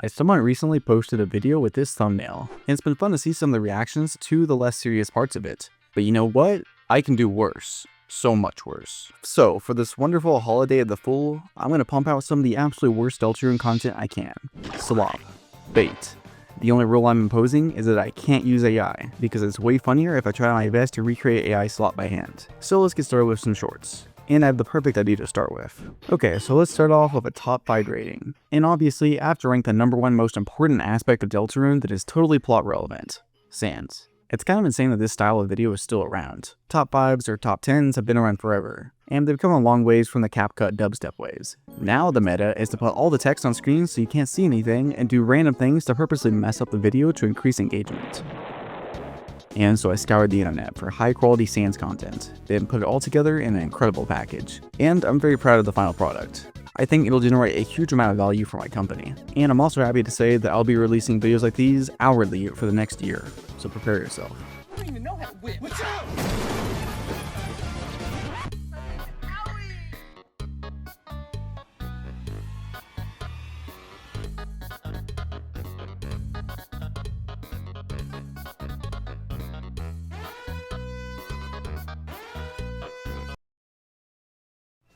Someone recently posted a video with this thumbnail, and it's been fun to see some of the reactions to the less serious parts of it. But you know what? I can do worse. So much worse. So, for this wonderful holiday of the Fool, I'm going to pump out some of the absolute worst Deltarune content I can. Slop. Bait. The only rule I'm imposing is that I can't use AI, because it's way funnier if I try my best to recreate AI slop by hand. So let's get started with some shorts. And I have the perfect idea to start with. Okay, so let's start off with a top 5 rating. And obviously, I have to rank the #1 most important aspect of Deltarune that is totally plot relevant. Sans. It's kind of insane that this style of video is still around. Top 5s or top 10s have been around forever, and they've come a long ways from the CapCut dubstep ways. Now the meta is to put all the text on screen so you can't see anything and do random things to purposely mess up the video to increase engagement. And so I scoured the internet for high quality sans content, then put it all together in an incredible package. And I'm very proud of the final product. I think it'll generate a huge amount of value for my company. And I'm also happy to say that I'll be releasing videos like these hourly for the next year, so prepare yourself. I don't even know how to whip. Watch out!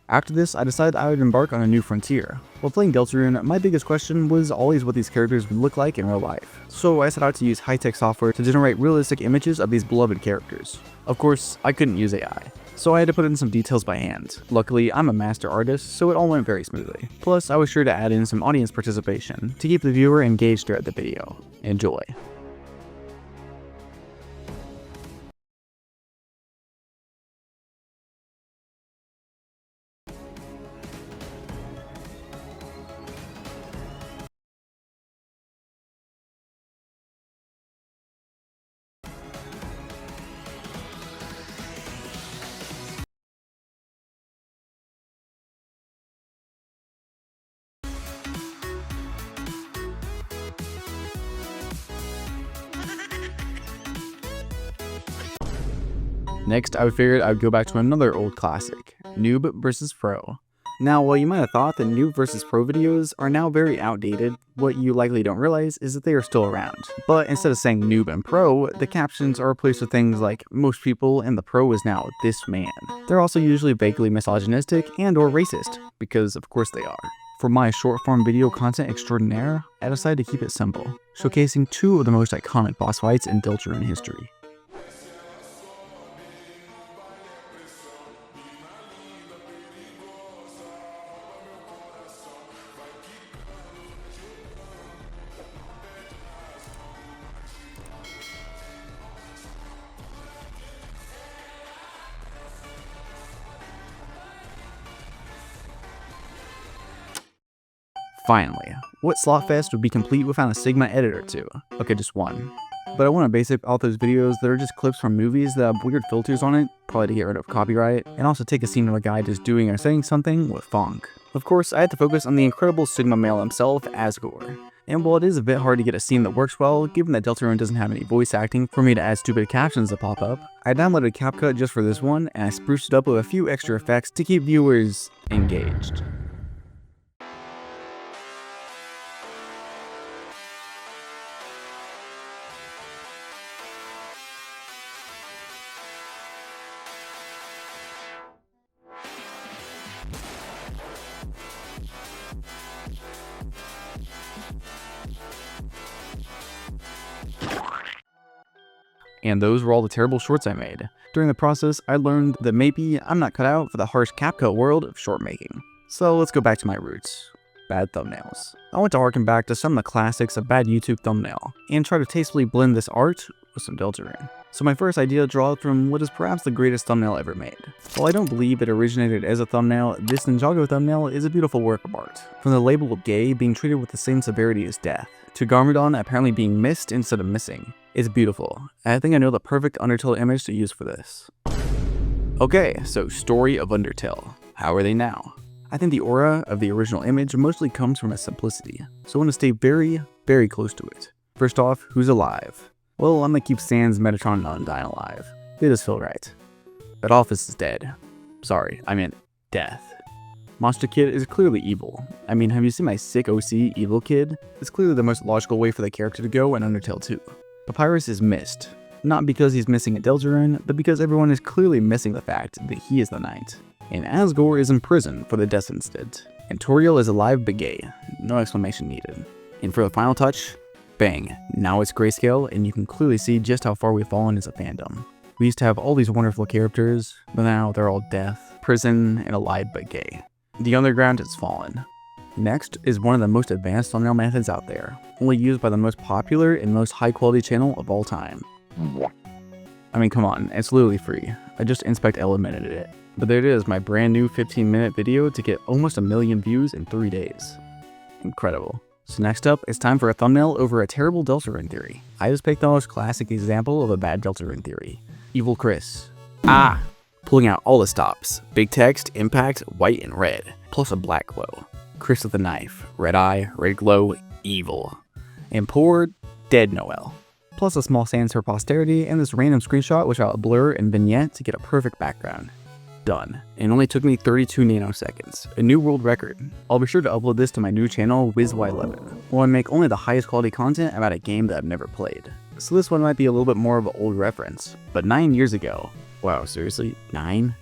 After this, I decided I would embark on a new frontier. While playing Deltarune, my biggest question was always what these characters would look like in real life. So I set out to use high-tech software to generate realistic images of these beloved characters. Of course, I couldn't use AI, so I had to put in some details by hand. Luckily, I'm a master artist, so it all went very smoothly. Plus, I was sure to add in some audience participation to keep the viewer engaged throughout the video. Enjoy. Next, I figured I would go back to another old classic, Noob vs Pro. Now, while you might have thought that Noob vs Pro videos are now very outdated, what you likely don't realize is that they are still around. But instead of saying Noob and Pro, the captions are replaced with things like most people and the pro is now this man. They're also usually vaguely misogynistic and or racist, because of course they are. For my short-form video content extraordinaire, I decided to keep it simple, showcasing 2 of the most iconic boss fights in Deltarune history. Finally, what Slotfest would be complete without a Sigma editor too? Okay, just one. But I want to basic all those videos that are just clips from movies that have weird filters on it, probably to get rid of copyright, and also take a scene of a guy just doing or saying something with funk. Of course, I had to focus on the incredible Sigma male himself, Asgore. And while it is a bit hard to get a scene that works well, given that Deltarune doesn't have any voice acting for me to add stupid captions that pop up, I downloaded CapCut just for this one, and I spruced it up with a few extra effects to keep viewers engaged. And those were all the terrible shorts I made. During the process, I learned that maybe I'm not cut out for the harsh CapCut world of short making. So let's go back to my roots. Bad thumbnails. I want to harken back to some of the classics of bad YouTube thumbnail, and try to tastefully blend this art with some Deltarune. So my first idea draws from what is perhaps the greatest thumbnail ever made. While I don't believe it originated as a thumbnail, this Ninjago thumbnail is a beautiful work of art. From the label of gay being treated with the same severity as death, to Garmadon apparently being missed instead of missing. It's beautiful, and I think I know the perfect Undertale image to use for this. Okay, so story of Undertale. How are they now? I think the aura of the original image mostly comes from its simplicity, so I want to stay very, very close to it. First off, who's alive? Well, I'm gonna keep Sans, Metatron, and Undyne alive. They just feel right. But Office is dead. Sorry, I meant death. Monster Kid is clearly evil. I mean, have you seen my sick OC evil kid? It's clearly the most logical way for the character to go in Undertale 2. Papyrus is missed. Not because he's missing a Deltarune, but because everyone is clearly missing the fact that he is the knight. And Asgore is in prison for the death incident. And Toriel is alive but gay. No explanation needed. And for the final touch, bang, now it's grayscale and you can clearly see just how far we've fallen as a fandom. We used to have all these wonderful characters, but now they're all death, prison, and alive but gay. The underground has fallen. Next is one of the most advanced thumbnail methods out there, only used by the most popular and most high quality channel of all time. I mean, come on, it's literally free. I just inspect elemented it. But there it is, my brand new 15-minute video to get almost 1 million views in 3 days. Incredible. So next up, it's time for a thumbnail over a terrible Deltarune theory. I just picked the most classic example of a bad Deltarune theory. Evil Chris. Pulling out all the stops. Big text, impact, white and red, plus a black glow. Chris with a knife, red eye, red glow, evil. And poor, dead Noel. Plus a small sans for posterity and this random screenshot without blur and vignette to get a perfect background. Done. It only took me 32 nanoseconds, a new world record. I'll be sure to upload this to my new channel, WhyNotLevin, where I make only the highest quality content about a game that I've never played. So this one might be a little bit more of an old reference, but 9 years ago, wow, seriously, 9?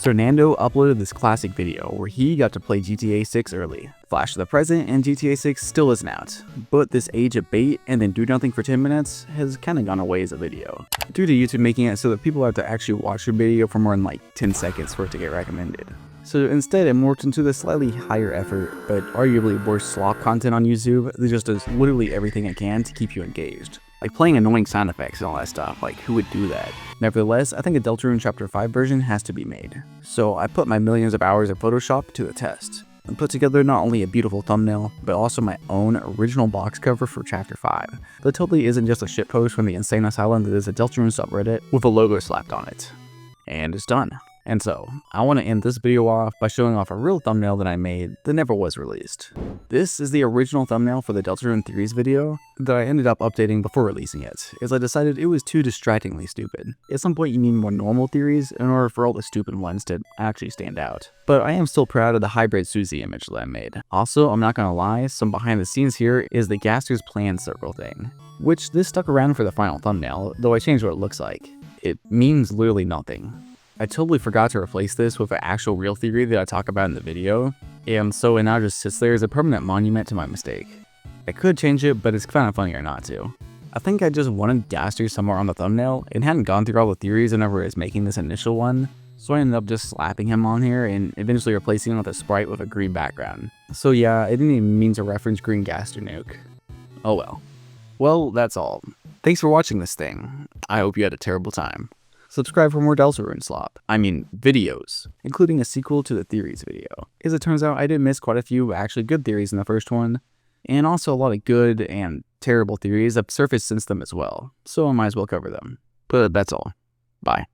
So Nando uploaded this classic video where he got to play GTA 6 early. Flash to the present and GTA 6 still isn't out, but this age of bait and then do nothing for 10 minutes has kinda gone away as a video. Due to YouTube making it so that people have to actually watch your video for more than like 10 seconds for it to get recommended. So instead it morphed into this slightly higher effort, but arguably worse slop content on YouTube that just does literally everything it can to keep you engaged. Like playing annoying sound effects and all that stuff, like who would do that? Nevertheless, I think a Deltarune Chapter 5 version has to be made. So I put my millions of hours of Photoshop to the test, and put together not only a beautiful thumbnail, but also my own original box cover for Chapter 5. That totally isn't just a shitpost from the insane asylum that is a Deltarune subreddit with a logo slapped on it. And it's done. And so, I want to end this video off by showing off a real thumbnail that I made that never was released. This is the original thumbnail for the Deltarune Theories video that I ended up updating before releasing it, as I decided it was too distractingly stupid. At some point you need more normal theories in order for all the stupid ones to actually stand out. But I am still proud of the hybrid Susie image that I made. Also, I'm not gonna lie, some behind the scenes here is the Gaster's Plan circle thing, which this stuck around for the final thumbnail, though I changed what it looks like. It means literally nothing. I totally forgot to replace this with an actual real theory that I talk about in the video, and so it now just sits there as a permanent monument to my mistake. I could change it, but it's kind of funnier not to. I think I just wanted Gaster somewhere on the thumbnail and hadn't gone through all the theories whenever I was making this initial one, so I ended up just slapping him on here and eventually replacing him with a sprite with a green background. So yeah, I didn't even mean to reference Green Gaster Nuke. Oh well. Well, that's all. Thanks for watching this thing. I hope you had a terrible time. Subscribe for more Deltarune slop. I mean, videos, including a sequel to the theories video. As it turns out, I did miss quite a few actually good theories in the first one, and also a lot of good and terrible theories have surfaced since then as well, so I might as well cover them. But that's all. Bye.